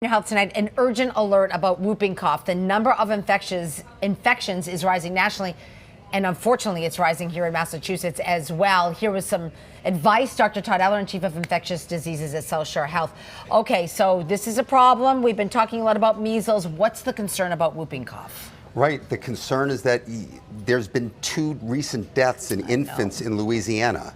Your health tonight, an urgent alert about whooping cough. The number of infections is rising nationally, and unfortunately it's rising here in Massachusetts as well. Here was some advice. Dr. Todd Ellerin, Chief of Infectious Diseases at South Shore Health. Okay, so this is a problem. We've been talking a lot about measles. What's the concern about whooping cough? Right. The concern is that there's been 2 recent deaths in infants in Louisiana.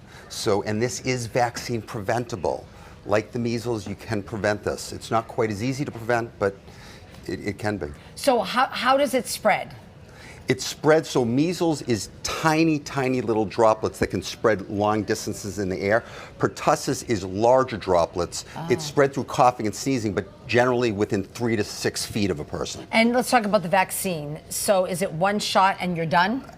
And this is vaccine preventable. Like the measles, you can prevent this. It's not quite as easy to prevent, but it can be. So how does it spread? It spreads, so measles is tiny, tiny little droplets that can spread long distances in the air. Pertussis is larger droplets. It's spread through coughing and sneezing, but generally within 3 to 6 feet of a person. And let's talk about the vaccine. So is it one shot and you're done?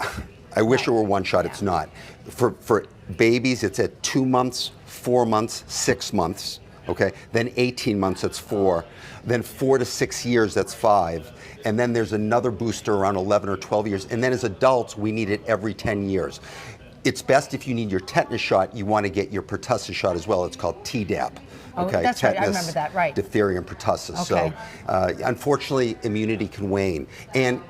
I wish it were one shot. It's not. For babies, it's at 2 months, 4 months, 6 months. Okay, then 18 months, that's 4. Then 4 to 6 years, that's 5. And then there's another booster around 11 or 12 years. And then as adults, we need it every 10 years. It's best if you need your tetanus shot, you want to get your pertussis shot as well. It's called Tdap. Okay, that's tetanus, right. I remember that. Right. Diphtheria and pertussis. Okay. So unfortunately, immunity can wane. And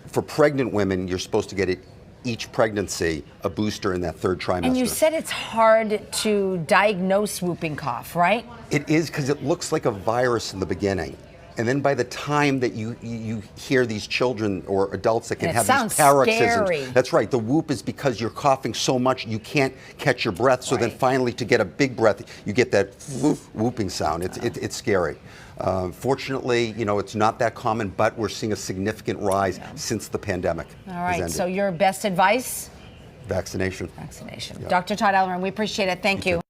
for pregnant women, you're supposed to get it each pregnancy, a booster in that 3rd trimester. And you said it's hard to diagnose whooping cough, right? It is, because it looks like a virus in the beginning. And then by the time that you hear these children or adults that can have these paroxysms. Scary. That's right. The whoop is because you're coughing so much you can't catch your breath. So then finally to get a big breath, you get that whooping sound. It's scary. Fortunately, it's not that common, but we're seeing a significant rise since the pandemic. All right. So your best advice? Vaccination. Vaccination. Dr. Todd Ellerin, we appreciate it. Thank you.